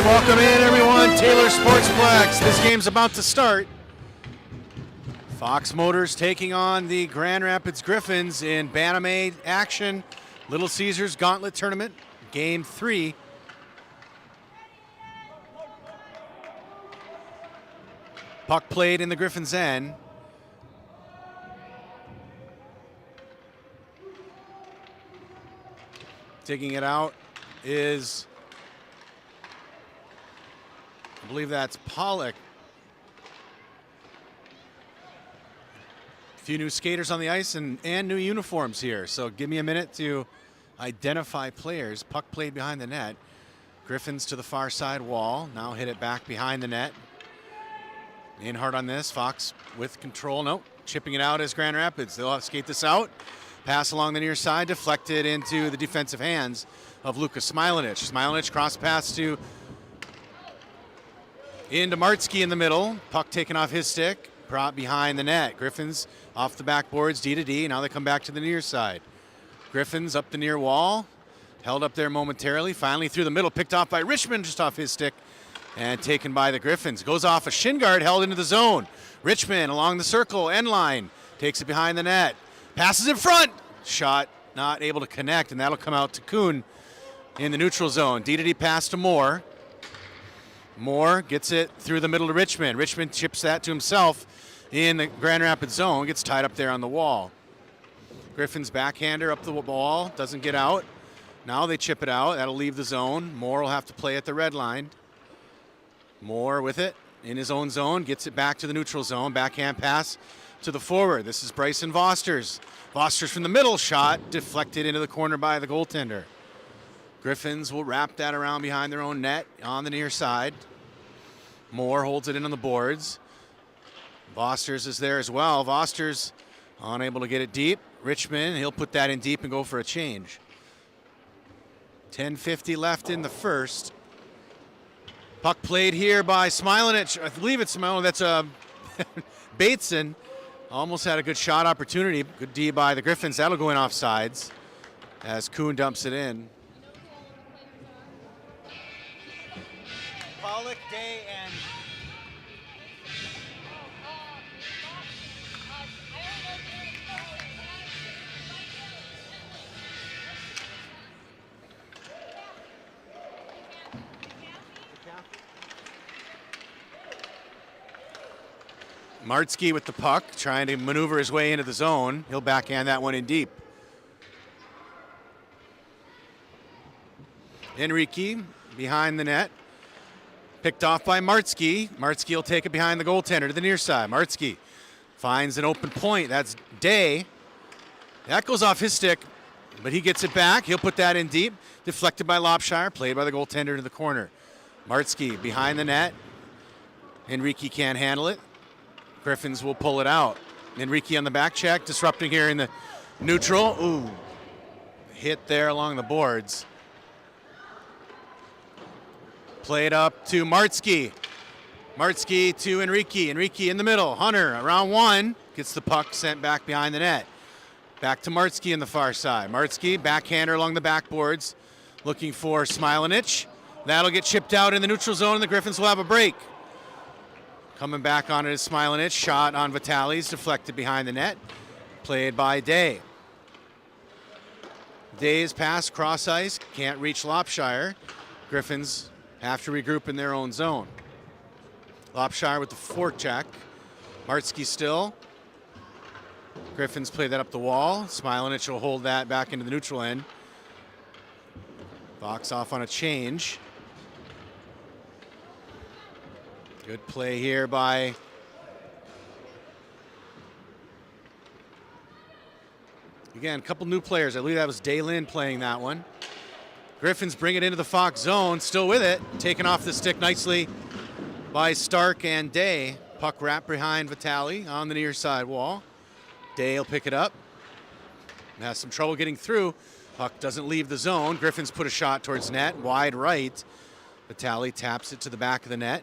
Welcome in, everyone. Taylor Sportsplex. This game's about to start. Fox Motors taking on the Grand Rapids Griffins in Bantam action. Little Caesars Gauntlet Tournament, Game 3. Puck played in the Griffins' end. Digging it out is, I believe that's Pollock. A few new skaters on the ice and new uniforms here. So give me a minute to identify players. Puck played behind the net. Griffins to the far side wall. Now hit it back behind the net. In hard on this. Fox with control. Nope. Chipping it out as Grand Rapids. They'll have to skate this out. Pass along the near side. Deflected into the defensive hands of Lukas Smilanic. Smilanic cross pass to into Martsky in the middle. Puck taken off his stick. Brought behind the net. Griffins off the backboards, D to D. Now they come back to the near side. Griffins up the near wall. Held up there momentarily. Finally through the middle. Picked off by Richmond just off his stick. And taken by the Griffins. Goes off a shin guard, held into the zone. Richmond along the circle, end line. Takes it behind the net. Passes in front. Shot not able to connect, and that'll come out to Kuhn in the neutral zone. D to D pass to Moore. Moore gets it through the middle to Richmond. Richmond chips that to himself in the Grand Rapids zone. Gets tied up there on the wall. Griffin's backhander up the wall. Doesn't get out. Now they chip it out. That'll leave the zone. Moore will have to play at the red line. Moore with it in his own zone. Gets it back to the neutral zone. Backhand pass to the forward. This is Bryson Vosters. Vosters from the middle. Shot deflected into the corner by the goaltender. Griffins will wrap that around behind their own net on the near side. Moore holds it in on the boards. Vosters is there as well. Vosters unable to get it deep. Richmond, he'll put that in deep and go for a change. 10:50 left in the first. Puck played here by Smilanic. I believe it's Smilanic. That's Bateson. Almost had a good shot opportunity. Good D by the Griffins. That'll go in offsides as Kuhn dumps it in. Pollock, Day, and Martsky with the puck, trying to maneuver his way into the zone. He'll backhand that one in deep. Enrique behind the net. Picked off by Martsky. Martsky will take it behind the goaltender to the near side. Martsky finds an open point. That's Day. That goes off his stick, but he gets it back. He'll put that in deep. Deflected by Lopshire, played by the goaltender to the corner. Martsky behind the net. Enrique can't handle it. Griffins will pull it out. Enrique on the back check, disrupting here in the neutral. Ooh, hit there along the boards. Played up to Martsky. Martsky to Enrique. Enrique in the middle. Hunter around one. Gets the puck sent back behind the net. Back to Martsky on the far side. Martsky, backhander along the backboards. Looking for Smilanic. That'll get chipped out in the neutral zone, and the Griffins will have a break. Coming back on it is Smilanic. Shot on Vitalis, deflected behind the net. Played by Day. Day's pass cross ice, can't reach Lopshire. Griffins have to regroup in their own zone. Lopshire with the forecheck. Martsky still. Griffins play that up the wall. Smilanic will hold that back into the neutral end. Fox off on a change. Good play here by again, a couple new players. I believe that was Daylin playing that one. Griffins bring it into the Fox zone, still with it. Taken off the stick nicely by Stark and Day. Puck wrapped behind Vitali on the near side wall. Day will pick it up. Has some trouble getting through. Puck doesn't leave the zone. Griffins put a shot towards net, wide right. Vitali taps it to the back of the net.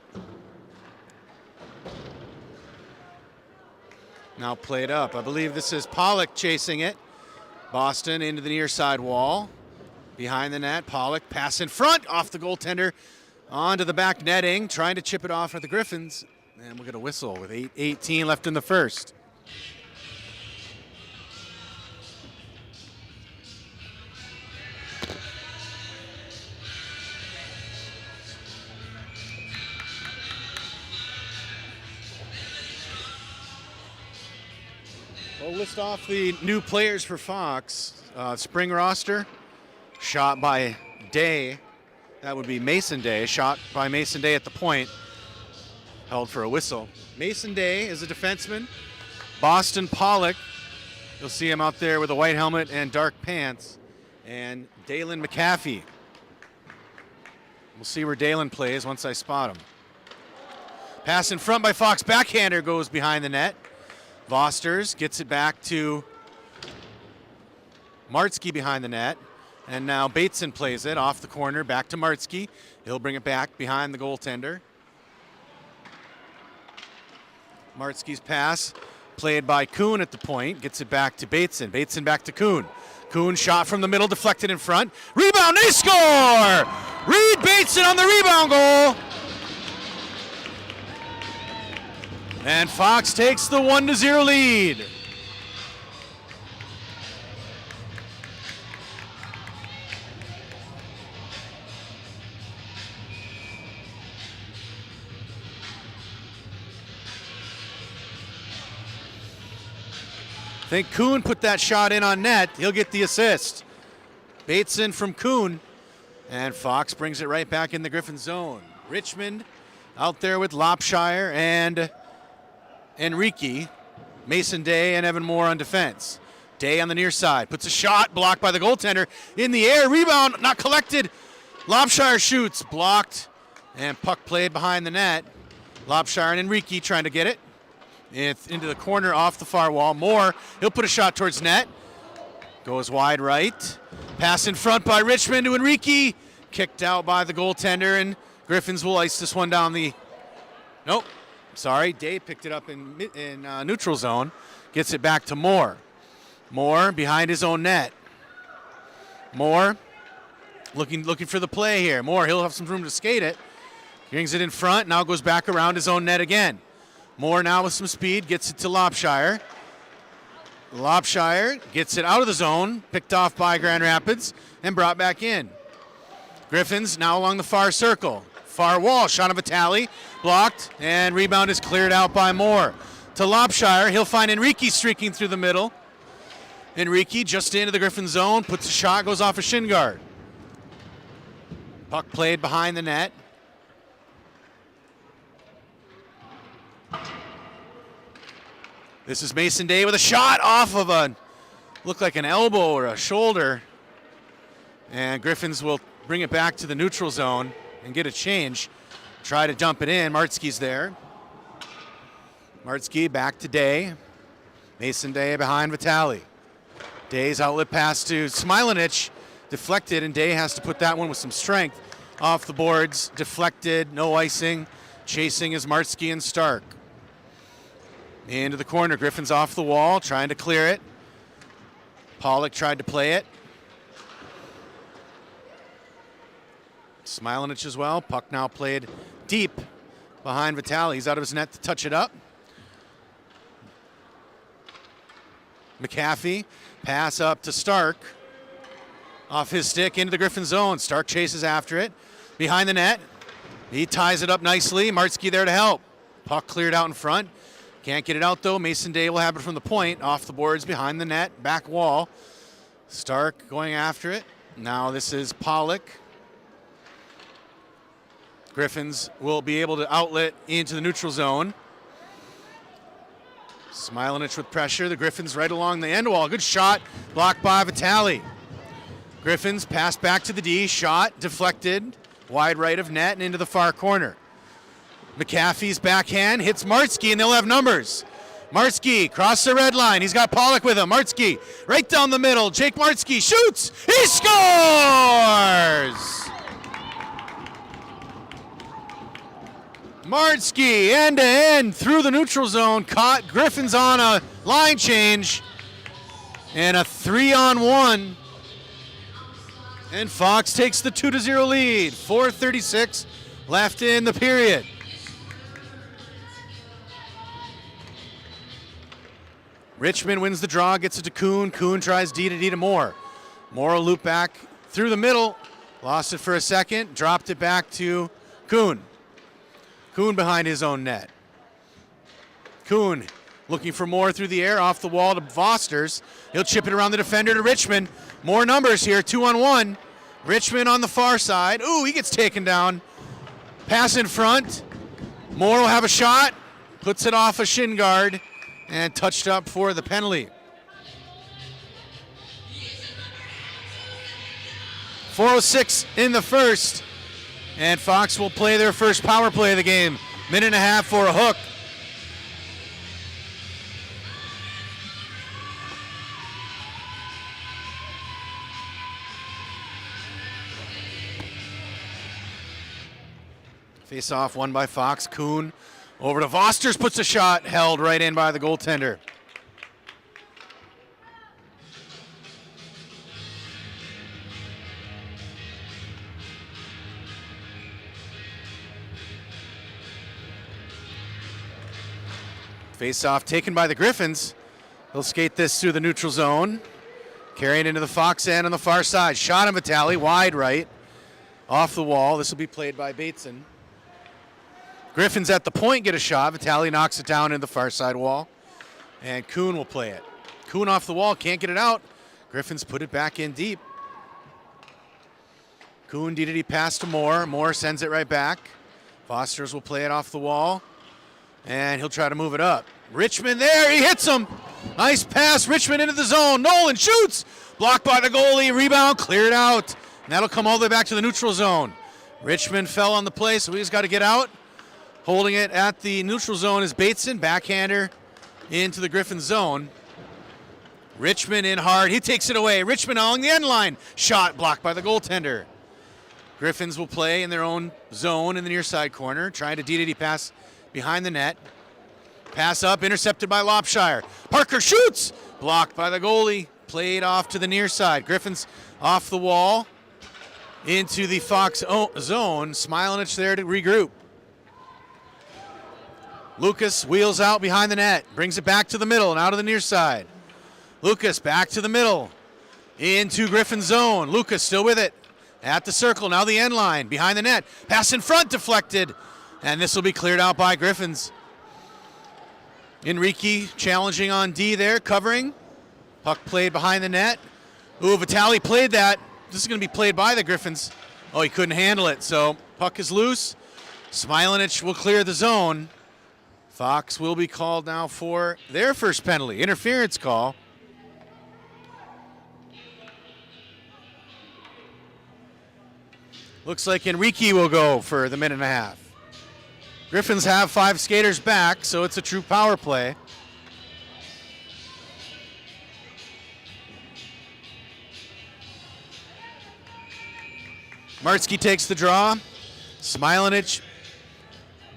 Now played up. I believe this is Pollock chasing it. Boston into the near side wall. Behind the net, Pollock pass in front, off the goaltender. On to the back netting, trying to chip it off at the Griffins. And we'll get a whistle with 8:18 left in the first. We'll list off the new players for Fox. Spring roster, shot by Day. That would be Mason Day, shot by Mason Day at the point. Held for a whistle. Mason Day is a defenseman. Boston Pollock, you'll see him out there with a white helmet and dark pants. And Dalen McAfee. We'll see where Dalen plays once I spot him. Pass in front by Fox, backhander goes behind the net. Vosters gets it back to Martsky behind the net. And now Bateson plays it off the corner, back to Martsky. He'll bring it back behind the goaltender. Martsky's pass, played by Kuhn at the point, gets it back to Bateson. Bateson back to Kuhn. Kuhn shot from the middle, deflected in front. Rebound, they score! Reed Bateson on the rebound goal. And Fox takes the 1-0 lead. I think Kuhn put that shot in on net. He'll get the assist. Bateson from Kuhn. And Fox brings it right back in the Griffin zone. Richmond out there with Lopshire and Enrique. Mason Day and Evan Moore on defense. Day on the near side. Puts a shot, blocked by the goaltender. In the air, rebound, not collected. Lopshire shoots, blocked. And puck played behind the net. Lopshire and Enrique trying to get it. Into the corner off the far wall. Moore, he'll put a shot towards net. Goes wide right. Pass in front by Richmond to Enrique. Kicked out by the goaltender, and Griffins will ice this one down the... Nope, sorry. Day picked it up in neutral zone. Gets it back to Moore. Moore behind his own net. Moore looking for the play here. Moore, he'll have some room to skate it. Brings it in front, now goes back around his own net again. Moore now with some speed, gets it to Lopshire. Lopshire gets it out of the zone, picked off by Grand Rapids, and brought back in. Griffins now along the far circle. Far wall, shot of Vitale, blocked, and rebound is cleared out by Moore. To Lopshire, he'll find Enrique streaking through the middle. Enrique just into the Griffin zone, puts a shot, goes off a shin guard. Puck played behind the net. This is Mason Day with a shot off of looked like an elbow or a shoulder. And Griffins will bring it back to the neutral zone and get a change. Try to dump it in. Martsky's there. Martsky back to Day. Mason Day behind Vitale. Day's outlet pass to Smilanich. Deflected, and Day has to put that one with some strength. Off the boards, deflected, no icing. Chasing is Martsky and Stark. Into the corner, Griffin's off the wall, trying to clear it. Pollock tried to play it. Smilanich as well. Puck now played deep behind Vitale. He's out of his net to touch it up. McAfee, pass up to Stark. Off his stick into the Griffin zone. Stark chases after it. Behind the net. He ties it up nicely. Martsky there to help. Puck cleared out in front. Can't get it out though. Mason Day will have it from the point. Off the boards, behind the net, back wall. Stark going after it. Now this is Pollock. Griffins will be able to outlet into the neutral zone. Smilanich with pressure. The Griffins right along the end wall. Good shot. Blocked by Vitale. Griffins pass back to the D. Shot deflected. Wide right of net and into the far corner. McAfee's backhand hits Martsky, and they'll have numbers. Martsky cross the red line. He's got Pollock with him. Martsky right down the middle. Jake Martsky shoots. He scores! Martsky end-to-end through the neutral zone. Caught Griffins on a line change. And a 3-on-1. And Fox takes the 2-0 lead. 4:36 left in the period. Richmond wins the draw, gets it to Kuhn. Kuhn tries D to Moore. Moore will loop back through the middle. Lost it for a second, dropped it back to Kuhn. Kuhn behind his own net. Kuhn looking for Moore through the air, off the wall to Fosters. He'll chip it around the defender to Richmond. More numbers here, 2-on-1. Richmond on the far side. Ooh, he gets taken down. Pass in front. Moore will have a shot. Puts it off a shin guard and touched up for the penalty. 4:06 in the first, and Fox will play their first power play of the game. Minute and a half for a hook. Face off won by Fox. Kuhn over to Fosters, puts a shot, held right in by the goaltender. Face off taken by the Griffins. They'll skate this through the neutral zone. Carrying into the Fox end on the far side. Shot on Vitale, wide right. Off the wall. This will be played by Bateson. Griffins at the point get a shot. Vitale knocks it down into the far side wall. And Kuhn will play it. Kuhn off the wall, can't get it out. Griffins put it back in deep. Kuhn D pass to Moore. Moore sends it right back. Fosters will play it off the wall. And he'll try to move it up. Richmond there, he hits him. Nice pass, Richmond into the zone. Nolan shoots. Blocked by the goalie, rebound, cleared out. And that'll come all the way back to the neutral zone. Richmond fell on the play, so he's got to get out. Holding it at the neutral zone is Bateson, backhander into the Griffin zone. Richmond in hard, he takes it away. Richmond along the end line. Shot blocked by the goaltender. Griffins will play in their own zone in the near side corner, trying to D pass behind the net. Pass up, intercepted by Lopshire. Parker shoots! Blocked by the goalie. Played off to the near side. Griffins off the wall into the Fox zone. Smilanich there to regroup. Lucas wheels out behind the net. Brings it back to the middle and out of the near side. Lucas back to the middle. Into Griffin zone. Lucas still with it. At the circle, now the end line. Behind the net. Pass in front, deflected. And this will be cleared out by Griffins. Enrique challenging on D there, covering. Puck played behind the net. Ooh, Vitale played that. This is going to be played by the Griffins. Oh, he couldn't handle it, so puck is loose. Smilanich will clear the zone. Fox will be called now for their first penalty, interference call. Looks like Enrique will go for the minute and a half. Griffins have 5 skaters back, so it's a true power play. Martsky takes the draw. Smilanich,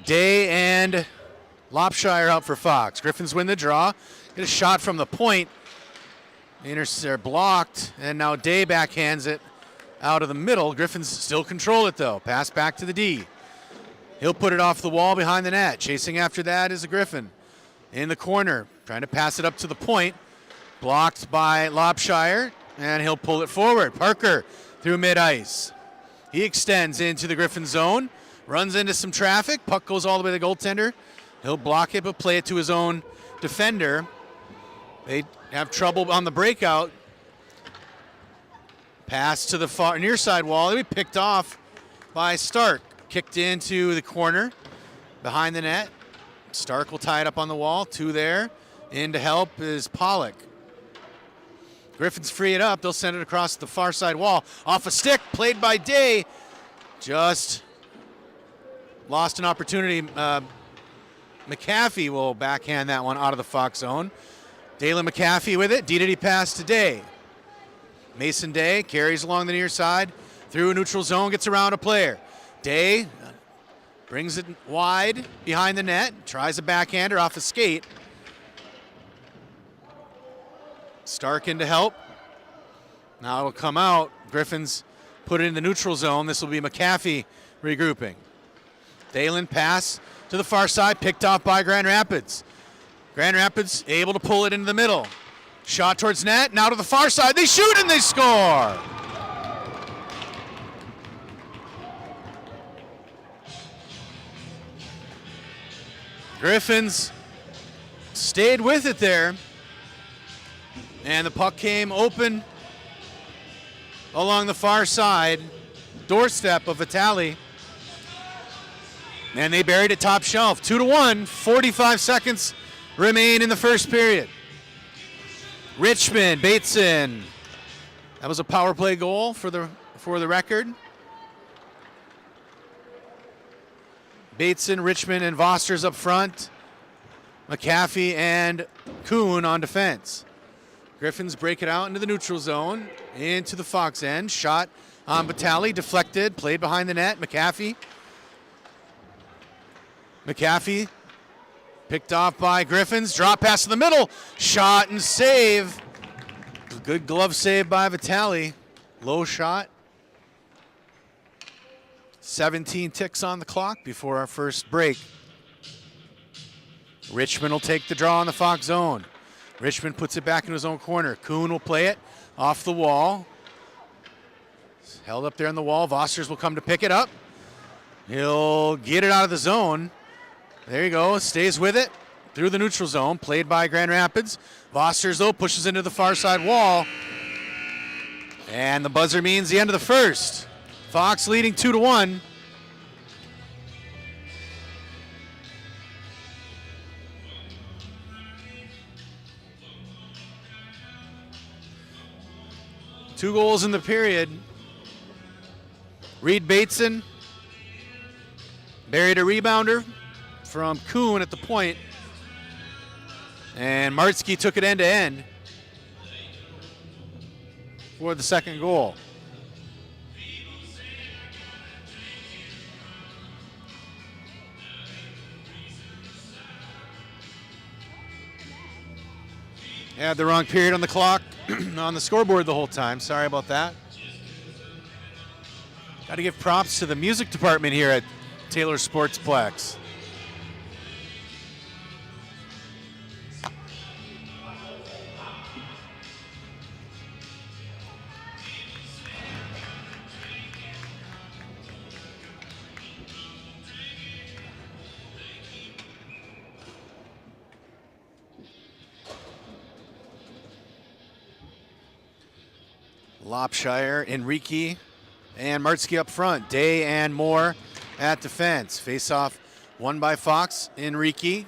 Day, and Lopshire out for Fox. Griffins win the draw. Get a shot from the point. They're blocked, and now Day backhands it out of the middle. Griffins still control it, though. Pass back to the D. He'll put it off the wall behind the net. Chasing after that is a Griffin. In the corner, trying to pass it up to the point. Blocked by Lopshire, and he'll pull it forward. Parker through mid-ice. He extends into the Griffin zone, runs into some traffic. Puck goes all the way to the goaltender. He'll block it, but play it to his own defender. They have trouble on the breakout. Pass to the far near side wall. They'll be picked off by Stark. Kicked into the corner behind the net. Stark will tie it up on the wall. 2 there. In to help is Pollock. Griffins free it up. They'll send it across the far side wall. Off a stick, played by Day. Just lost an opportunity. McAfee will backhand that one out of the Fox zone. Dalen McAfee with it. D pass to Day. Mason Day carries along the near side. Through a neutral zone, gets around a player. Day brings it wide behind the net. Tries a backhander off a skate. Stark in to help. Now it'll come out. Griffins put it in the neutral zone. This will be McAfee regrouping. Dalen pass to the far side, picked off by Grand Rapids. Grand Rapids able to pull it into the middle. Shot towards net, now to the far side. They shoot and they score. Griffins stayed with it there. And the puck came open along the far side, doorstep of Vitali. And they buried it top shelf. 2-1, 45 seconds remain in the first period. Richmond, Bateson. That was a power play goal for the record. Bateson, Richmond, and Vosters up front. McAfee and Kuhn on defense. Griffins break it out into the neutral zone, into the Fox end. Shot on Vitali, deflected, played behind the net. McAfee picked off by Griffins. Drop pass to the middle. Shot and save. Good glove save by Vitali. Low shot. 17 ticks on the clock before our first break. Richmond will take the draw on the Fox zone. Richmond puts it back into his own corner. Kuhn will play it off the wall. It's held up there on the wall. Vosters will come to pick it up. He'll get it out of the zone. There you go, stays with it through the neutral zone, played by Grand Rapids. Vosters, though, pushes into the far side wall. And the buzzer means the end of the first. Fox leading 2-1. Two goals in the period. Reed Bateson buried a rebounder from Kuhn at the point, and Martzke took it end to end for the second goal. Had the wrong period on the clock, on the scoreboard the whole time. Sorry about that. Got to give props to the music department here at Taylor Sportsplex. Lopshire, Enrique, and Martzke up front. Day and Moore at defense. Face-off won by Fox. Enrique.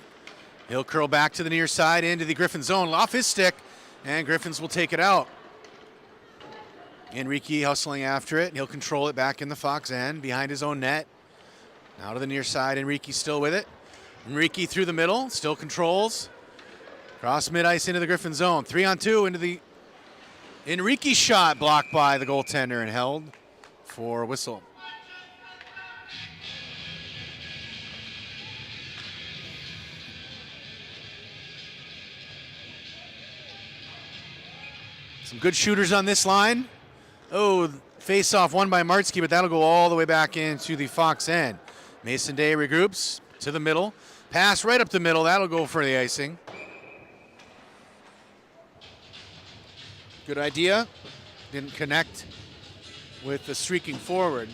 He'll curl back to the near side into the Griffin zone. Off his stick, and Griffins will take it out. Enrique hustling after it. He'll control it back in the Fox end behind his own net. Now to the near side. Enrique still with it. Enrique through the middle. Still controls. Cross mid-ice into the Griffin zone. 3-on-2 into the Enrique shot, blocked by the goaltender and held for a whistle. Some good shooters on this line. Oh, face-off won by Martzke, but that'll go all the way back into the Fox end. Mason Day regroups to the middle. Pass right up the middle. That'll go for the icing. Good idea. Didn't connect with the streaking forward.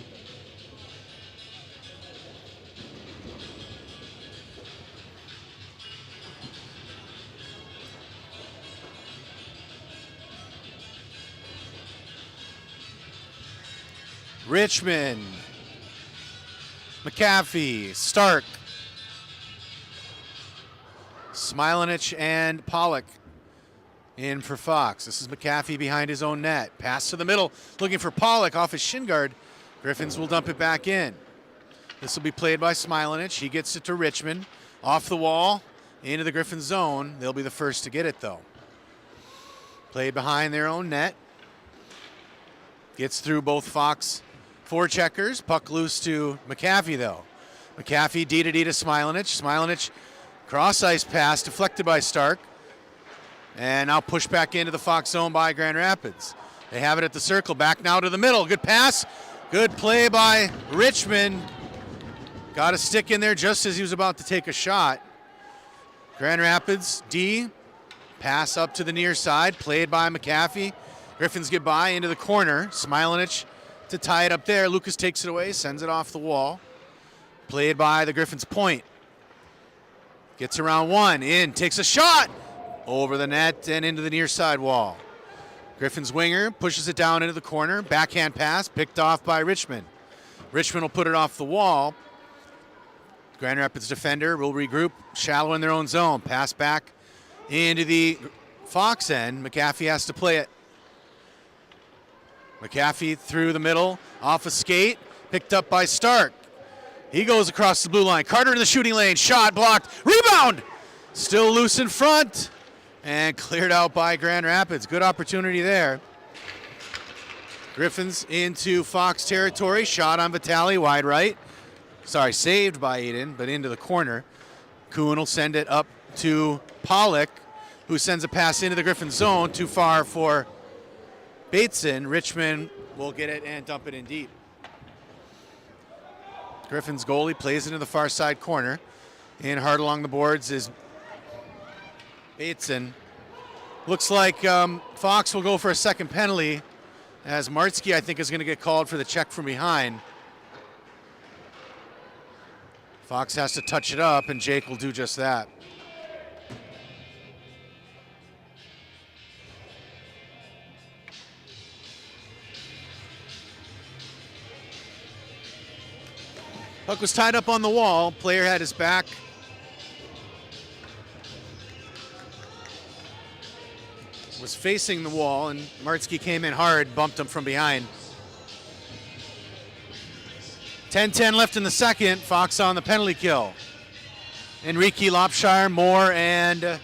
Richmond, McAfee, Stark, Smilanich, and Pollock in for Fox. This is McAfee behind his own net. Pass to the middle, looking for Pollock off his shin guard. Griffins will dump it back in. This will be played by Smilanich. He gets it to Richmond. Off the wall, into the Griffin zone. They'll be the first to get it, though. Played behind their own net. Gets through both Fox forecheckers. Puck loose to McAfee, though. McAfee D-to-D to Smilanich. Smilanich cross-ice pass deflected by Stark. And now pushed back into the Fox zone by Grand Rapids. They have it at the circle. Back now to the middle. Good pass. Good play by Richmond. Got a stick in there just as he was about to take a shot. Grand Rapids, D. Pass up to the near side, played by McAfee. Griffins get by into the corner. Smilanich to tie it up there. Lucas takes it away, sends it off the wall. Played by the Griffins point. Gets around one, in, takes a shot. Over the net and into the near side wall. Griffins winger pushes it down into the corner. Backhand pass picked off by Richmond. Richmond will put it off the wall. Grand Rapids defender will regroup shallow in their own zone. Pass back into the Fox end. McAfee has to play it. McAfee through the middle, off a skate, picked up by Stark. He goes across the blue line. Carter in the shooting lane, shot blocked, rebound! Still loose in front, and cleared out by Grand Rapids. Good opportunity there. Griffins into Fox territory, shot on Vitale, wide right. Sorry, saved by Eden, but into the corner. Kuhn will send it up to Pollock, who sends a pass into the Griffin zone, too far for Bateson. Richmond will get it and dump it in deep. Griffin's goalie plays into the far side corner. In hard along the boards is Bateson. Looks like Fox will go for a second penalty, as Martsky, I think, is going to get called for the check from behind. Fox has to touch it up, and Jake will do just that. Puck was tied up on the wall. Player had his back. Was facing the wall, and Martsky came in hard, bumped him from behind. 10-10 left in the second. Fox on the penalty kill. Enrique, Lopshire, Moore, and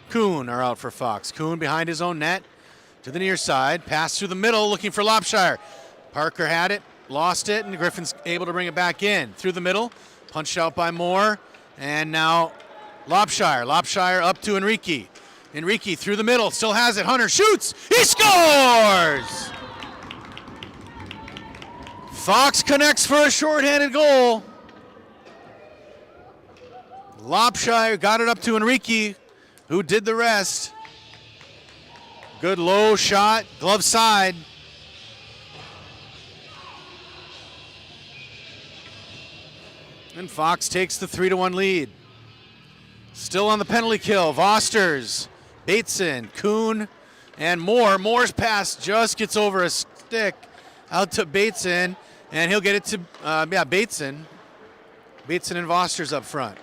Kuhn are out for Fox. Kuhn behind his own net to the near side. Pass through the middle, looking for Lopshire. Parker had it, lost it, and Griffin's able to bring it back in. Through the middle, punched out by Moore, and now Lopshire. Lopshire up to Enrique. Enrique through the middle, still has it. Hunter shoots, he scores! Fox connects for a shorthanded goal. Lopshire got it up to Enrique, who did the rest. Good low shot, glove side. And Fox takes the 3-1 lead. Still on the penalty kill, Vosters, Bateson, Kuhn, and Moore. Moore's pass just gets over a stick out to Bateson, and he'll get it to, Bateson. Bateson and Vosters up front.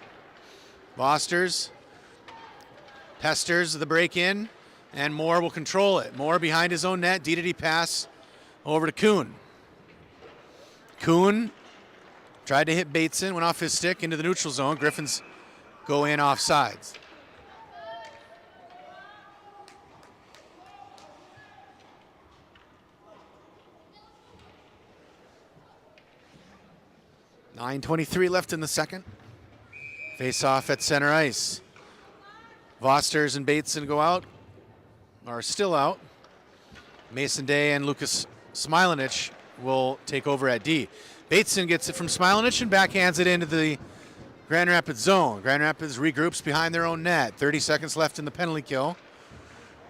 Vosters pesters the break in, and Moore will control it. Moore behind his own net, D-to-D pass over to Kuhn. Kuhn tried to hit Bateson, went off his stick into the neutral zone. Griffins go in off sides. .9:23 left in the second. Face off at center ice. Vosters and Bateson go out, are still out. Mason Day and Lucas Smilanich will take over at D. Bateson gets it from Smilanich and backhands it into the Grand Rapids zone. Grand Rapids regroups behind their own net. 30 seconds left in the penalty kill.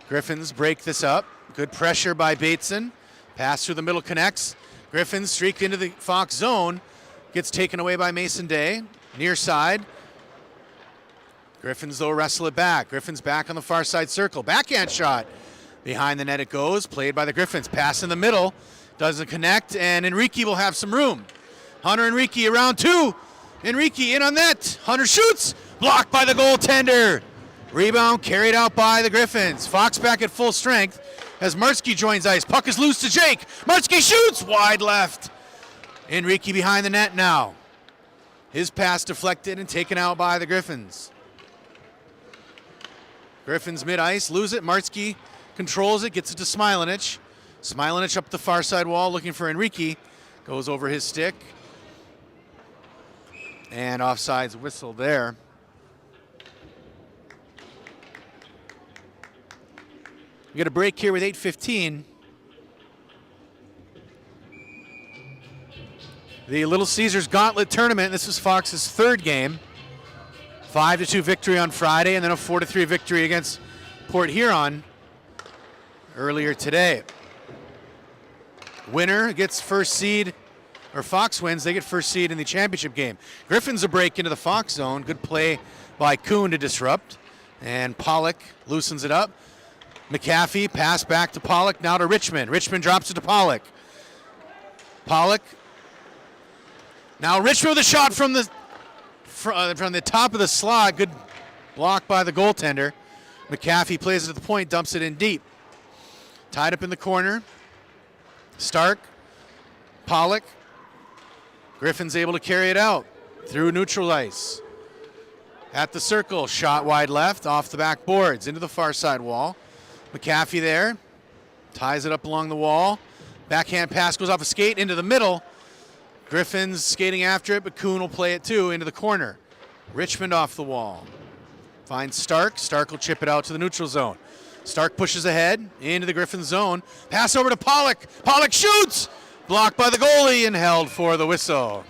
Griffins break this up. Good pressure by Bateson. Pass through the middle connects. Griffins streak into the Fox zone. Gets taken away by Mason Day. Near side. Griffins, though, wrestle it back. Griffins back on the far side circle. Backhand shot. Behind the net it goes. Played by the Griffins. Pass in the middle. Doesn't connect, and Enrique will have some room. Hunter Enrique around two. Enrique in on net. Hunter shoots. Blocked by the goaltender. Rebound carried out by the Griffins. Fox back at full strength as Martsky joins ice. Puck is loose to Jake. Martsky shoots. Wide left. Enrique behind the net now. His pass deflected and taken out by the Griffins. Griffins mid-ice, lose it. Martsky controls it, gets it to Smilanich. Smilanich up the far side wall looking for Enrique. Goes over his stick. And offsides whistle there. We get a break here with 8:15. the Little Caesars Gauntlet Tournament. This is Fox's third game. 5-2 victory on Friday, and then a 4-3 victory against Port Huron earlier today. Winner gets first seed, or Fox wins, they get first seed in the championship game. Griffins a break into the Fox zone. Good play by Kuhn to disrupt, and Pollock loosens it up. McAfee pass back to Pollock, now to Richmond. Richmond drops it to Pollock. Pollock. Now Richmond with a shot from the top of the slot. Good block by the goaltender. McAfee plays it at the point, dumps it in deep. Tied up in the corner. Stark. Pollock. Griffin's able to carry it out through neutral ice. At the circle, shot wide left, off the back boards, into the far side wall. McAfee there, ties it up along the wall. Backhand pass goes off a skate into the middle. Griffins skating after it, but Kuhn will play it too into the corner. Richmond off the wall. Finds Stark. Stark will chip it out to the neutral zone. Stark pushes ahead into the Griffins zone. Pass over to Pollock. Pollock shoots! Blocked by the goalie and held for the whistle.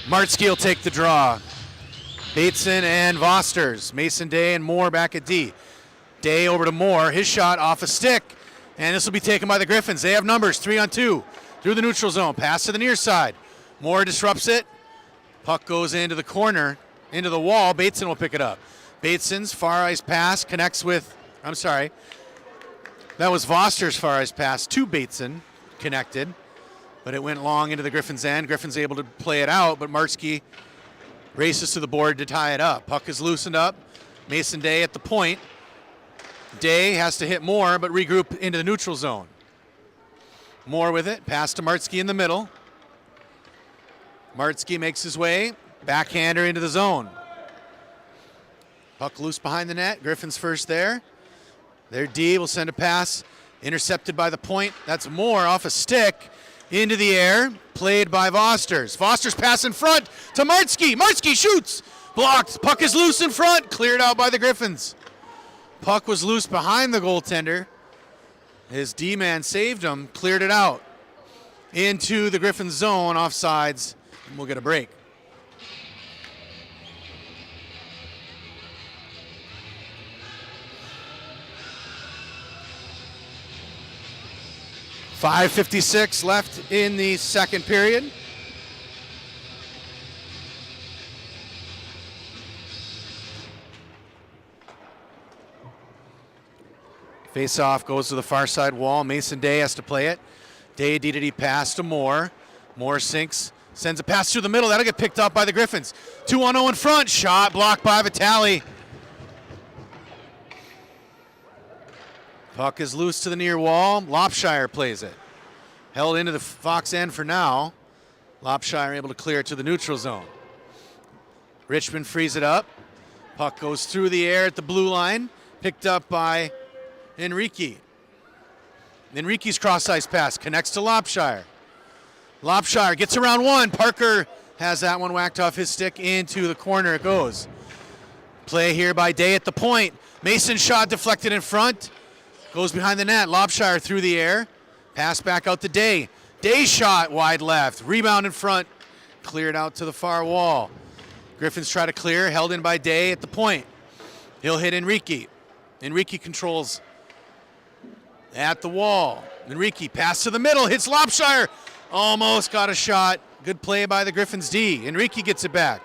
Martzke will take the draw. Bateson and Vosters. Mason Day and Moore back at D. Day over to Moore. His shot off a stick. And this will be taken by the Griffins. They have numbers, 3-on-2. Through the neutral zone. Pass to the near side. Moore disrupts it. Puck goes into the corner, into the wall. Bateson will pick it up. Bateson's far ice pass connects with, that was Voster's far ice pass to Bateson, connected. But it went long into the Griffins' end. Griffins able to play it out, but Martzke races to the board to tie it up. Puck is loosened up. Mason Day at the point. Day has to hit Moore, but regroup into the neutral zone. Moore with it. Pass to Martzke in the middle. Martzke makes his way. Backhander into the zone. Puck loose behind the net. Griffins first there. Their D will send a pass. Intercepted by the point. That's Moore off a stick. Into the air. Played by Vosters. Vosters pass in front to Martzke. Martzke shoots. Blocked. Puck is loose in front. Cleared out by the Griffins. Puck was loose behind the goaltender. His D-man saved him. Cleared it out. Into the Griffins zone. Offsides. And we'll get a break. .556 left in the second period. Face-off goes to the far side wall. Mason Day has to play it. Day D-to-D pass to Moore. Moore sinks, sends a pass through the middle. That'll get picked up by the Griffins. 2-on-0 in front. Shot blocked by Vitale. Puck is loose to the near wall. Lopshire plays it. Held into the Fox end for now. Lopshire able to clear it to the neutral zone. Richmond frees it up. Puck goes through the air at the blue line. Picked up by Enrique. Enrique's cross-ice pass connects to Lopshire. Lopshire gets around one. Parker has that one whacked off his stick. Into the corner it goes. Play here by Day at the point. Mason shot deflected in front. Goes behind the net. Lopshire through the air. Pass back out to Day. Day shot wide left. Rebound in front. Cleared out to the far wall. Griffins try to clear. Held in by Day at the point. He'll hit Enrique. Enrique controls at the wall. Enrique pass to the middle. Hits Lopshire. Almost got a shot. Good play by the Griffins D. Enrique gets it back.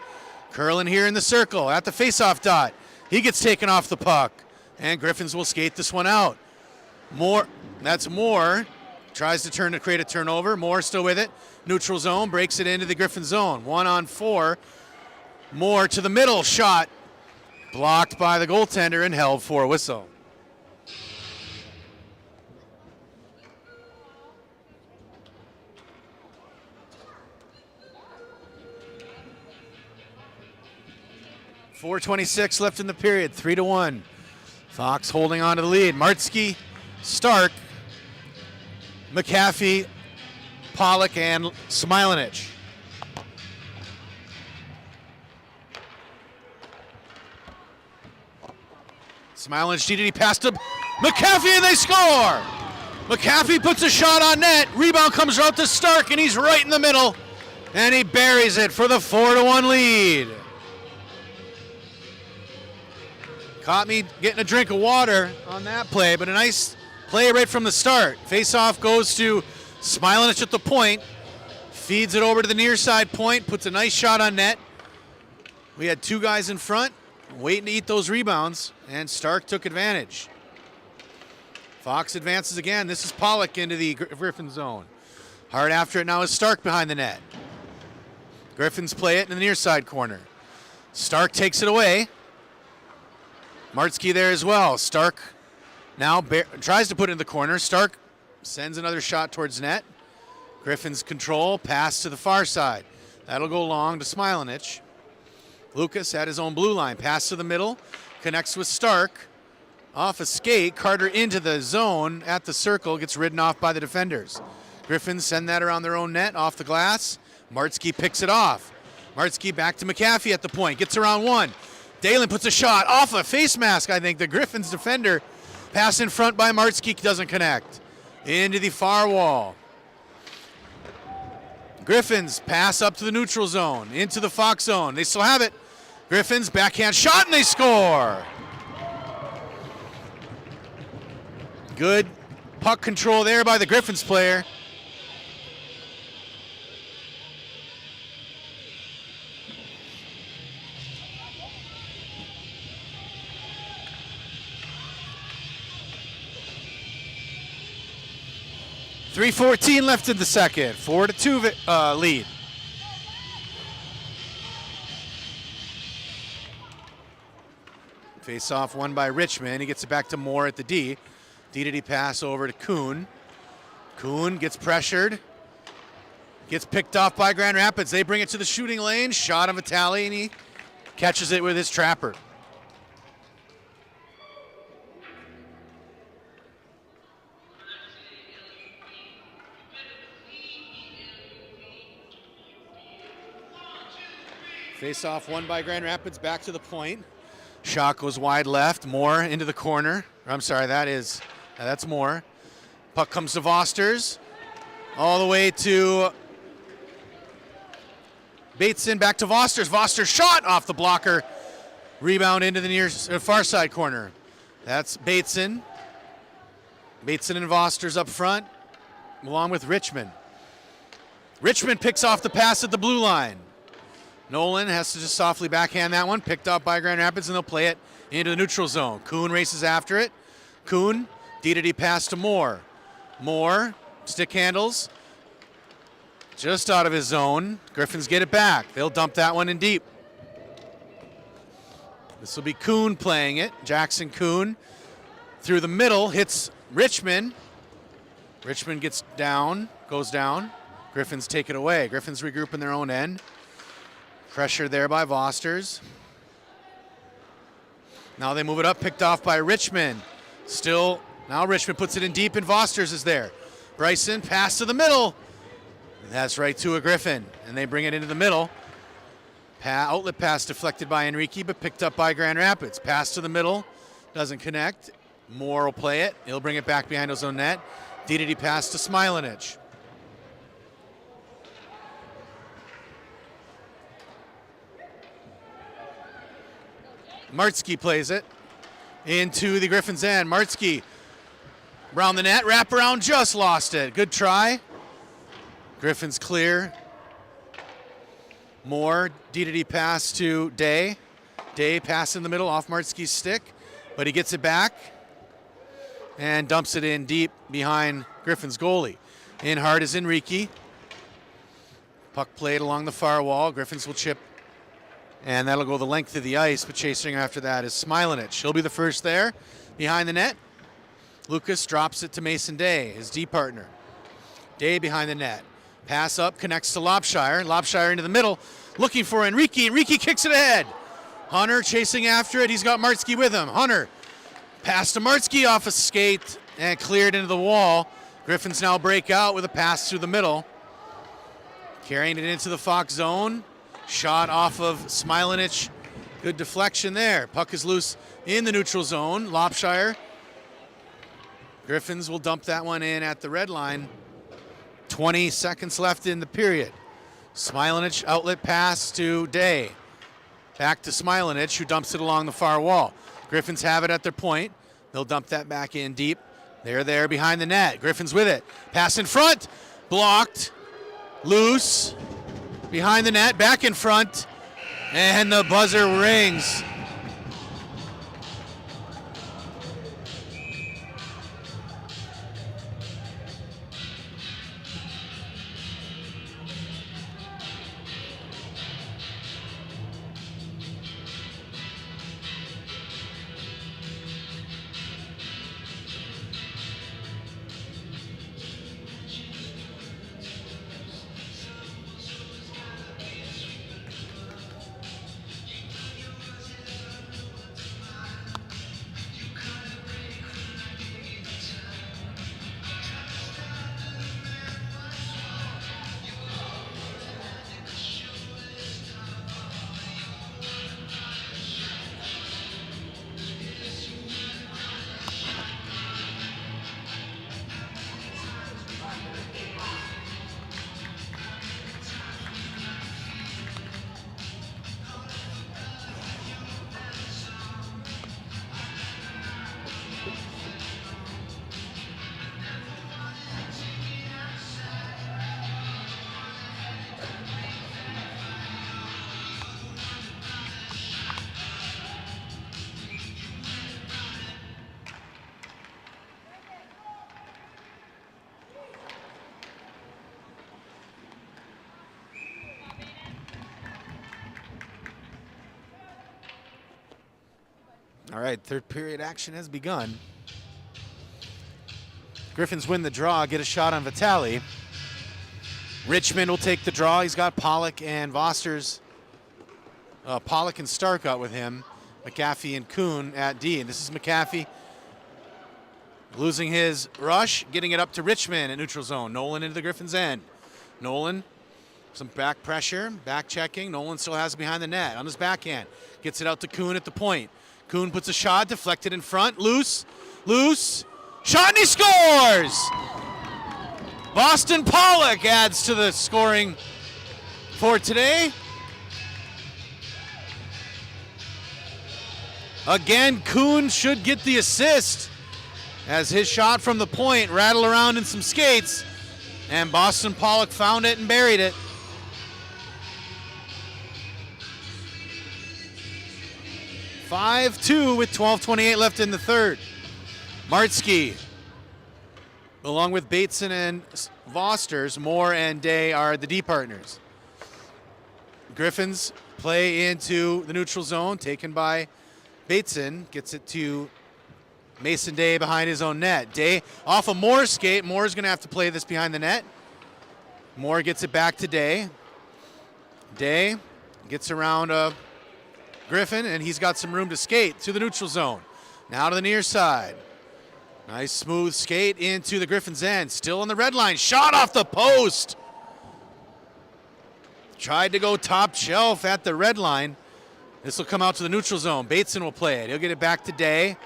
Curlin here in the circle at the faceoff dot. He gets taken off the puck. And Griffins will skate this one out. Moore, that's Moore. Tries to create a turnover. Moore still with it. Neutral zone, breaks it into the Griffin zone. 1-on-4. Moore to the middle, shot. Blocked by the goaltender and held for a whistle. .426 left in the period, 3-1. Fox holding on to the lead. Martzke, Stark, McAfee, Pollock and Smilanich. Smilanich DDD pass to McAfee and they score! McAfee puts a shot on net. Rebound comes out to Stark and he's right in the middle. And he buries it for the 4-1 lead. Caught me getting a drink of water on that play, but a nice play right from the start. Face-off goes to Smilanich at the point. Feeds it over to the near side point, puts a nice shot on net. We had two guys in front waiting to eat those rebounds, and Stark took advantage. Fox advances again. This is Pollock into the Griffin zone. Hard after it now is Stark behind the net. Griffins play it in the near side corner. Stark takes it away. Martzke there as well. Stark now tries to put it in the corner. Stark sends another shot towards net. Griffins control, pass to the far side. That'll go long to Smilanich. Lucas at his own blue line. Pass to the middle. Connects with Stark. Off a skate. Carter into the zone at the circle. Gets ridden off by the defenders. Griffins send that around their own net. Off the glass. Martzke picks it off. Martzke back to McAfee at the point. Gets around one. Dalen puts a shot off a face mask, I think. The Griffins defender. Pass in front by Martzke doesn't connect. Into the far wall. Griffins pass up to the neutral zone. Into the Fox zone. They still have it. Griffins backhand shot and they score. Good puck control there by the Griffins player. .3:14 left in the second. 4-2 lead. Face off won by Richmond. He gets it back to Moore at the D. D pass over to Kuhn. Kuhn gets pressured. Gets picked off by Grand Rapids. They bring it to the shooting lane. Shot of Vitale and he catches it with his trapper. Face-off won by Grand Rapids, back to the point. Shot goes wide left, Moore into the corner. I'm sorry, that's Moore. Puck comes to Vosters. All the way to Bateson, back to Vosters. Vosters shot off the blocker. Rebound into the far side corner. That's Bateson. Bateson and Vosters up front, along with Richmond. Richmond picks off the pass at the blue line. Nolan has to just softly backhand that one, picked up by Grand Rapids, and they'll play it into the neutral zone. Kuhn races after it. Kuhn, D pass to Moore. Moore, stick handles, just out of his zone. Griffins get it back. They'll dump that one in deep. This will be Kuhn playing it. Jackson Kuhn through the middle, hits Richmond. Richmond gets down, goes down. Griffins take it away. Griffins regroup in their own end. Pressure there by Vosters. Now they move it up, picked off by Richmond. Still, now Richmond puts it in deep and Vosters is there. Bryson, pass to the middle. That's right to a Griffin, and they bring it into the middle. Outlet pass deflected by Enrique, but picked up by Grand Rapids. Pass to the middle, doesn't connect. Moore will play it. He'll bring it back behind his own net. DDD pass to Smilanich. Martzke plays it into the Griffins' end. Martzke around the net, wrap around, just lost it. Good try. Griffins clear. Moore, D pass to Day. Day pass in the middle off Martzke's stick, but he gets it back and dumps it in deep behind Griffins' goalie. In hard is Enrique. Puck played along the far wall. Griffins will chip, and that'll go the length of the ice, but chasing after that is Smilanich. He'll be the first there behind the net. Lucas drops it to Mason Day, his D partner. Day behind the net. Pass up, connects to Lopshire. Lopshire into the middle, looking for Enrique. Enrique kicks it ahead. Hunter chasing after it. He's got Martzke with him. Hunter, pass to Martzke off a skate and cleared into the wall. Griffins now break out with a pass through the middle. Carrying it into the Fox zone. Shot off of Smilanich. Good deflection there. Puck is loose in the neutral zone. Lopshire. Griffins will dump that one in at the red line. 20 seconds left in the period. Smilanich outlet pass to Day. Back to Smilanich, who dumps it along the far wall. Griffins have it at their point. They'll dump that back in deep. They're there behind the net. Griffins with it. Pass in front. Blocked. Loose. Behind the net. Back in front. And the buzzer rings. All right, third period action has begun. Griffins win the draw, get a shot on Vitale. Richmond will take the draw. He's got Pollock and Vosters. Pollock and Stark out with him. McAfee and Kuhn at D. And this is McAfee losing his rush, getting it up to Richmond at neutral zone. Nolan into the Griffins' end. Nolan, some back pressure, back checking. Nolan still has it behind the net on his backhand. Gets it out to Kuhn at the point. Kuhn puts a shot, deflected in front, loose, shot, and he scores! Boston Pollock adds to the scoring for today. Again, Kuhn should get the assist as his shot from the point rattled around in some skates, and Boston Pollock found it and buried it. 5-2 with 12:28 left in the third. Martsky, along with Bateson and Vosters, Moore and Day are the D partners. Griffins play into the neutral zone, taken by Bateson, gets it to Mason Day behind his own net. Day off a Moore's skate. Moore's going to have to play this behind the net. Moore gets it back to Day. Day gets around Griffin, and he's got some room to skate to the neutral zone. Now to the near side. Nice smooth skate into the Griffins' end. Still on the red line. Shot off the post. Tried to go top shelf at the red line. This will come out to the neutral zone. Bateson will play it. He'll get it back to Day.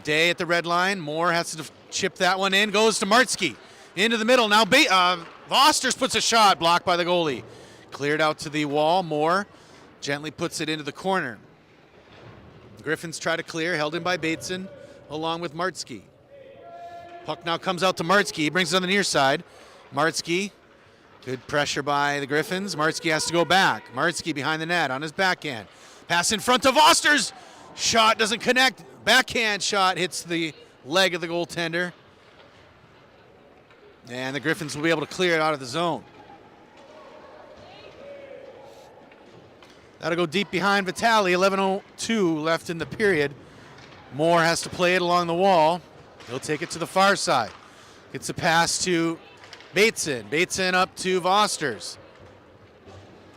Day at the red line. Moore has to chip that one in. Goes to Martsky. Into the middle. Now Vosters puts a shot. Blocked by the goalie. Cleared out to the wall. Moore gently puts it into the corner. Griffins try to clear. Held in by Bateson along with Martsky. Puck now comes out to Martsky. He brings it on the near side. Martsky. Good pressure by the Griffins. Martsky has to go back. Martsky behind the net on his backhand. Pass in front of Vosters. Shot doesn't connect. Backhand shot hits the leg of the goaltender. And the Griffins will be able to clear it out of the zone. That'll go deep behind Vitale. 11:02 left in the period. Moore has to play it along the wall. He'll take it to the far side. Gets a pass to Bateson. Bateson up to Vosters.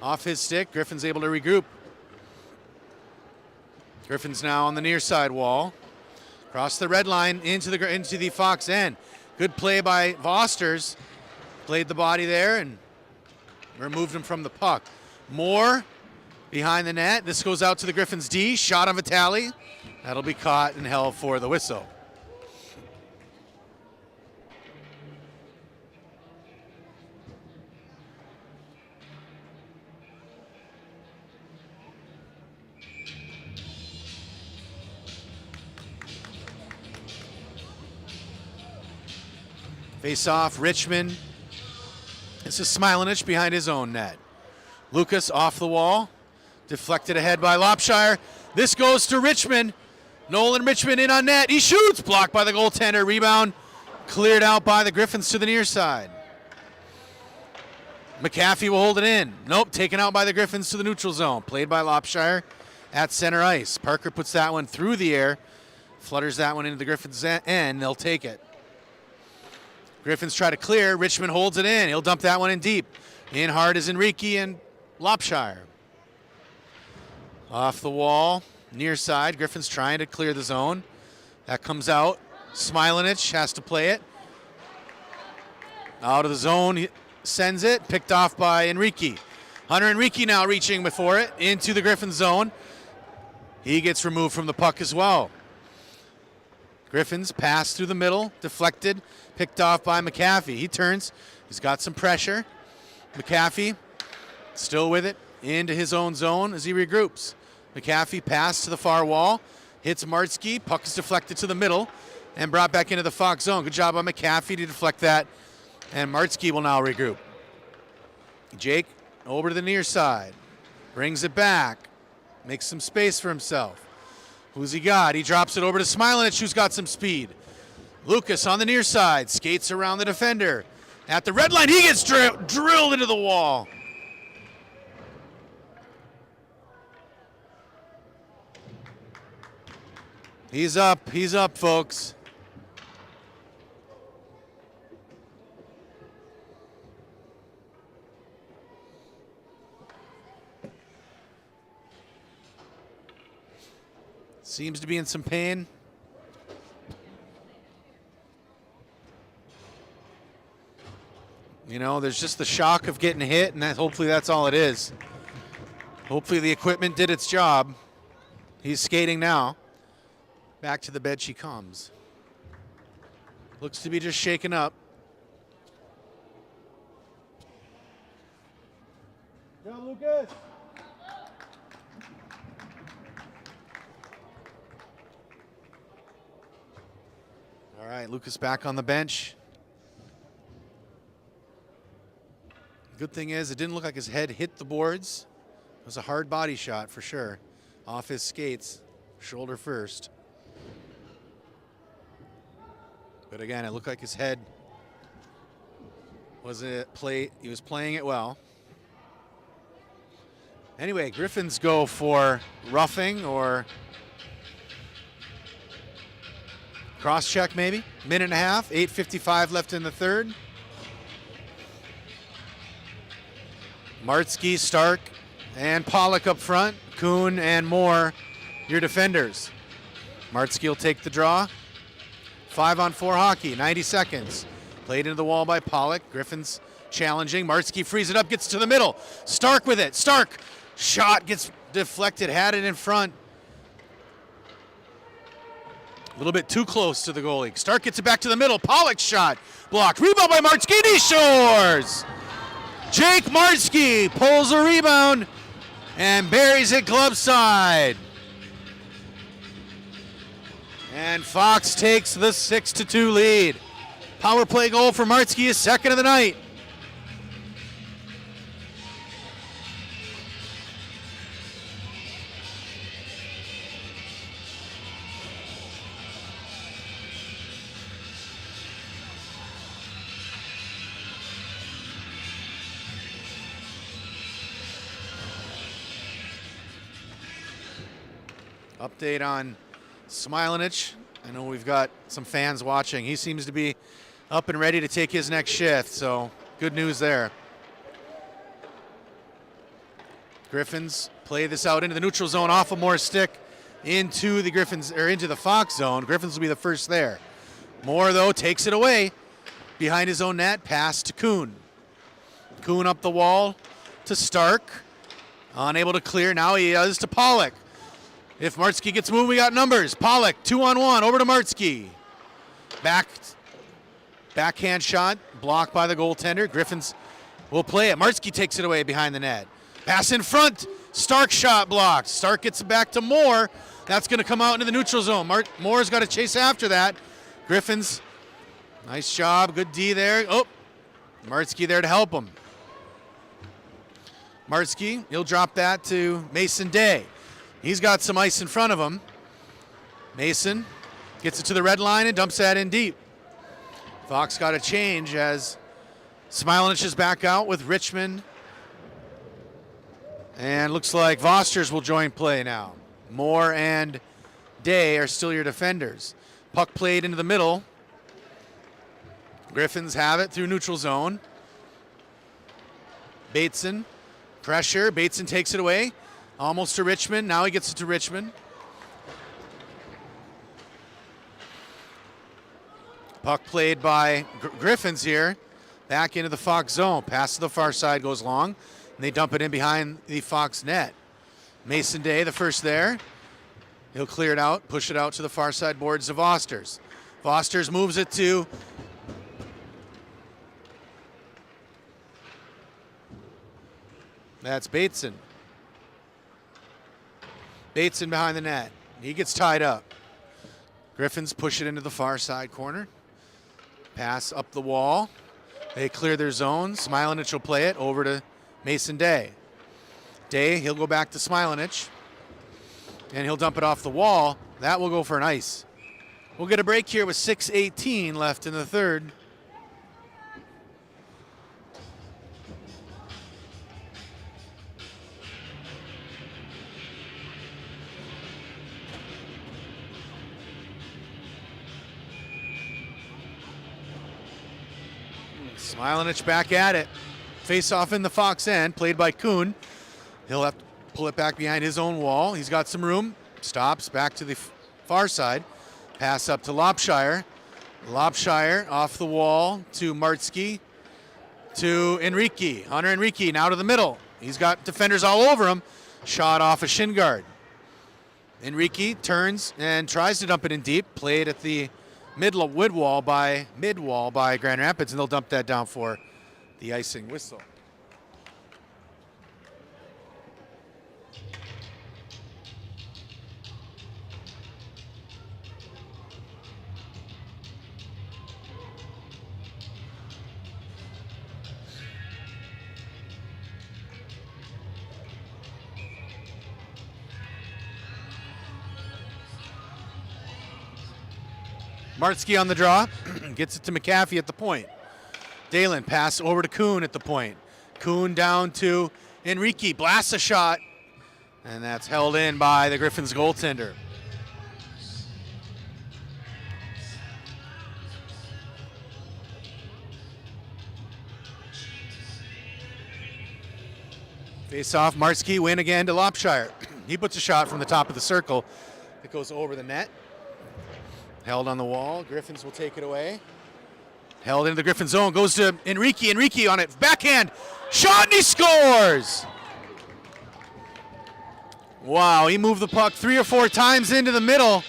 Off his stick. Griffin's able to regroup. Griffin's now on the near side wall. Across the red line into the Fox end. Good play by Vosters. Played the body there and removed him from the puck. Moore behind the net. This goes out to the Griffins D. Shot on Vitale. That'll be caught and held for the whistle. Face off, Richmond. This is Smilanich behind his own net. Lucas off the wall. Deflected ahead by Lopshire. This goes to Richmond. Nolan Richmond in on net. He shoots. Blocked by the goaltender. Rebound cleared out by the Griffins to the near side. McAfee will hold it in. Nope, taken out by the Griffins to the neutral zone. Played by Lopshire at center ice. Parker puts that one through the air. Flutters that one into the Griffins' end. They'll take it. Griffins try to clear. Richmond holds it in. He'll dump that one in deep. In hard is Enrique and Lopshire. Off the wall, near side. Griffins trying to clear the zone. That comes out. Smilanich has to play it. Out of the zone, he sends it. Picked off by Enrique. Hunter Enrique now reaching before it into the Griffins zone. He gets removed from the puck as well. Griffins pass through the middle, deflected, picked off by McAfee. He turns, he's got some pressure. McAfee still with it into his own zone as he regroups. McAfee pass to the far wall, hits Martsky, puck is deflected to the middle and brought back into the Fox zone. Good job by McAfee to deflect that, and Martsky will now regroup. Jake over to the near side, brings it back, makes some space for himself. Who's he got? He drops it over to Smilanich, who's got some speed. Lucas on the near side, skates around the defender. At the red line, he gets drilled into the wall. He's up, folks. Seems to be in some pain. You know, there's just the shock of getting hit, and hopefully that's all it is. Hopefully the equipment did its job. He's skating now. Back to the bed she comes. Looks to be just shaken up. Go, Lucas! All right, Lucas back on the bench. Good thing is, it didn't look like his head hit the boards. It was a hard body shot for sure. Off his skates, shoulder first. But again, it looked like his head was he was playing it well. Anyway, Griffins go for roughing or cross-check maybe. Minute and a half, 8:55 left in the third. Martsky, Stark, and Pollock up front. Kuhn and Moore, your defenders. Martsky will take the draw. 5-on-4 hockey, 90 seconds. Played into the wall by Pollock. Griffins challenging. Martsky frees it up, gets to the middle. Stark with it. Stark, shot gets deflected, had it in front. A little bit too close to the goalie. Stark gets it back to the middle. Pollock's shot blocked. Rebound by Martsky. He scores! Jake Martsky pulls a rebound and buries it glove side. And Fox takes the 6-2 lead. Power play goal for Martsky, his second of the night. Update on Smilanich. I know we've got some fans watching. He seems to be up and ready to take his next shift, so good news there. Griffins play this out into the neutral zone off of Moore's stick into the Griffins or into the Fox zone. Griffins will be the first there. Moore though takes it away behind his own net, pass to Kuhn. Kuhn up the wall to Stark. Unable to clear. Now he does to Pollock. If Martzke gets moved, we got numbers. Pollock, 2-on-1, over to Martzke. Backhand shot, blocked by the goaltender. Griffins will play it. Martzke takes it away behind the net. Pass in front. Stark shot blocked. Stark gets it back to Moore. That's going to come out into the neutral zone. Moore's got to chase after that. Griffins, nice job. Good D there. Oh, Martzke there to help him. Martzke, he'll drop that to Mason Day. He's got some ice in front of him. Mason gets it to the red line and dumps that in deep. Fox got a change as Smilanich is back out with Richmond. And looks like Vosters will join play now. Moore and Day are still your defenders. Puck played into the middle. Griffins have it through neutral zone. Bateson, pressure. Bateson takes it away. Almost to Richmond. Now he gets it to Richmond. Puck played by Griffins here. Back into the Fox zone. Pass to the far side goes long. And they dump it in behind the Fox net. Mason Day, the first there. He'll clear it out, push it out to the far side boards of Vosters. Vosters moves it to that's Bateson. Bateson behind the net. He gets tied up. Griffins push it into the far side corner. Pass up the wall. They clear their zone. Smilanich will play it over to Mason Day. Day, he'll go back to Smilanich. And he'll dump it off the wall. That will go for an ice. We'll get a break here with 6:18 left in the third. Smilanich back at it. Face off in the Fox end, played by Kuhn. He'll have to pull it back behind his own wall. He's got some room. Stops back to the far side. Pass up to Lopshire. Lopshire off the wall to Martzke. To Enrique. Hunter Enrique now to the middle. He's got defenders all over him. Shot off a shin guard. Enrique turns and tries to dump it in deep. Played at the mid wall by Grand Rapids, and they'll dump that down for the icing whistle. Martzke on the draw, gets it to McAfee at the point. Dalen pass over to Kuhn at the point. Kuhn down to Enrique, blasts a shot, and that's held in by the Griffins goaltender. Face off, Martzke win again to Lopshire. He puts a shot from the top of the circle. It goes over the net. Held on the wall. Griffins will take it away. Held into the Griffin zone. Goes to Enrique. Enrique on it. Backhand. Shot and he scores! Wow, he moved the puck 3 or 4 times into the middle.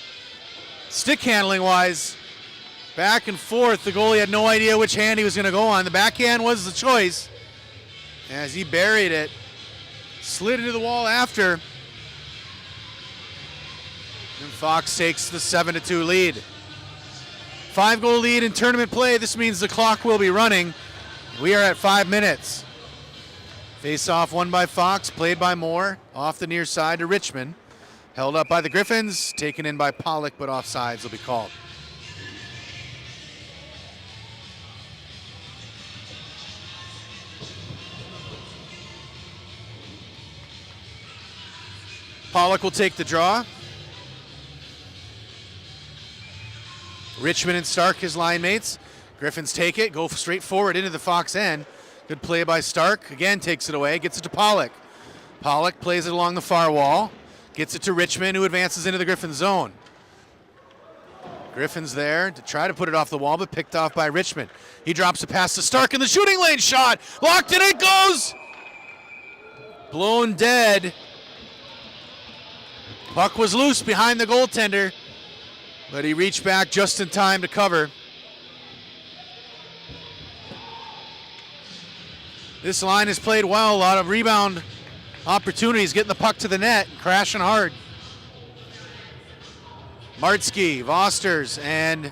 Stick handling wise. Back and forth. The goalie had no idea which hand he was going to go on. The backhand was the choice. As he buried it. Slid into the wall after. And Fox takes the 7-2 lead. 5-goal lead in tournament play. This means the clock will be running. We are at 5 minutes. Face-off won by Fox, played by Moore. Off the near side to Richmond. Held up by the Griffins, taken in by Pollock, but offsides will be called. Pollock will take the draw. Richmond and Stark, his line mates. Griffins take it, go straight forward into the Fox end. Good play by Stark. Again, takes it away, gets it to Pollock. Pollock plays it along the far wall. Gets it to Richmond, who advances into the Griffin zone. Griffins there to try to put it off the wall, but picked off by Richmond. He drops a pass to Stark in the shooting lane. Shot locked, and it goes. Blown dead. Puck was loose behind the goaltender, but he reached back just in time to cover. This line has played well. A lot of rebound opportunities, getting the puck to the net, crashing hard. Martsky, Vosters, and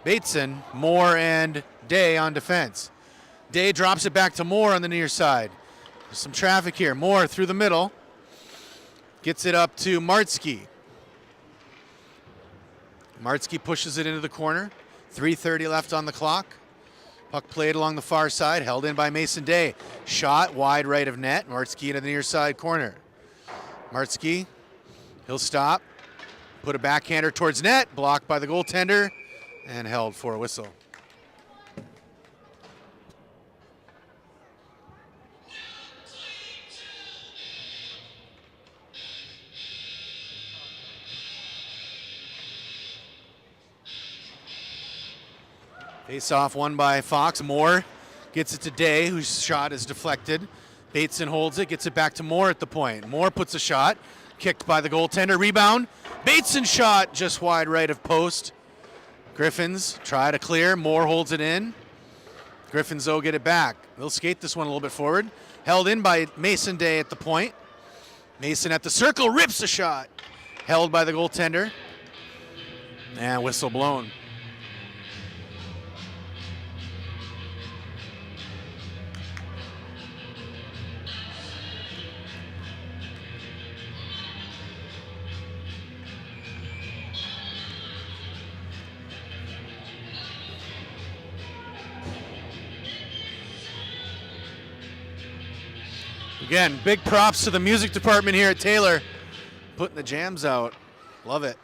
Bateson, Moore and Day on defense. Day drops it back to Moore on the near side. There's some traffic here. Moore through the middle. Gets it up to Martsky. Martsky pushes it into the corner. 3:30 left on the clock. Puck played along the far side, held in by Mason Day. Shot wide right of net. Martsky into the near side corner. Martsky, he'll stop. Put a backhander towards net, blocked by the goaltender, and held for a whistle. Face off won by Fox. Moore gets it to Day, whose shot is deflected. Bateson holds it, gets it back to Moore at the point. Moore puts a shot, kicked by the goaltender. Rebound. Bateson shot just wide right of post. Griffins try to clear. Moore holds it in. Griffins, though, get it back. They'll skate this one a little bit forward. Held in by Mason Day at the point. Mason at the circle, rips a shot. Held by the goaltender. And whistle blown. Again, big props to the music department here at Taylor, putting the jams out. Love it.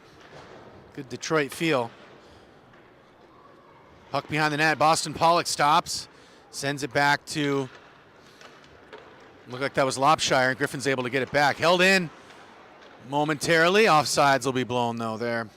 Good Detroit feel. Puck behind the net. Boston Pollock stops, sends it back to, looked like that was Lopshire, and Griffin's able to get it back. Held in momentarily. Offsides will be blown, though, there.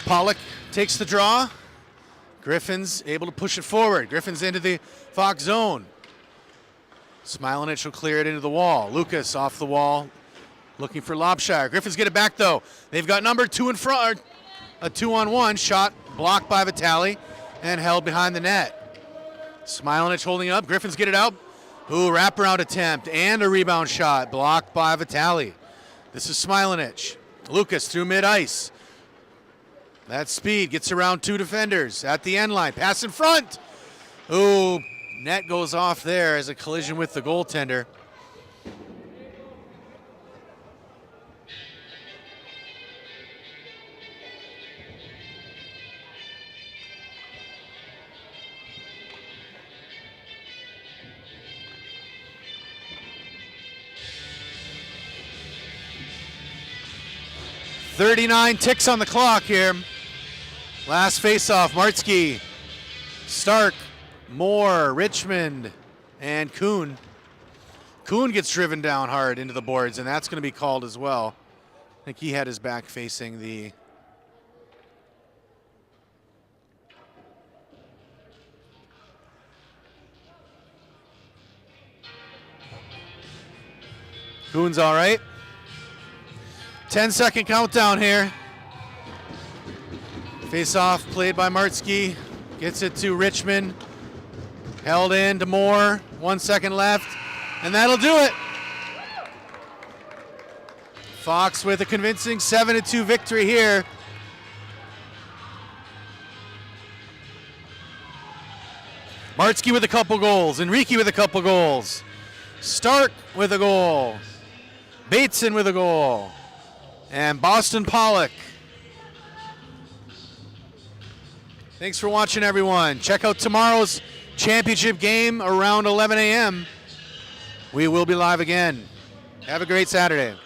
Pollock takes the draw. Griffins able to push it forward. Griffins into the Fox zone. Smilinich will clear it into the wall. Lucas off the wall, looking for Lopshire. Griffins get it back, though. They've got number two in front. A 2-on-1 shot blocked by Vitale and held behind the net. Smilinich holding it up. Griffins get it out. Ooh, wraparound attempt and a rebound shot blocked by Vitale. This is Smilinich. Lucas through mid-ice. That speed gets around two defenders at the end line. Pass in front. Ooh, net goes off there as a collision with the goaltender. .39 ticks on the clock here. Last face-off, Martsky, Stark, Moore, Richmond, and Kuhn. Kuhn gets driven down hard into the boards, and that's going to be called as well. I think he had his back facing the... Kuhn's all right. 10-second countdown here. Face-off played by Martsky. Gets it to Richmond. Held in to Moore. 1 second left. And that'll do it. Fox with a convincing 7-2 victory here. Martsky with a couple goals. Enrique with a couple goals. Stark with a goal. Bateson with a goal. And Boston Pollock. Thanks for watching, everyone. Check out tomorrow's championship game around 11 a.m. We will be live again. Have a great Saturday.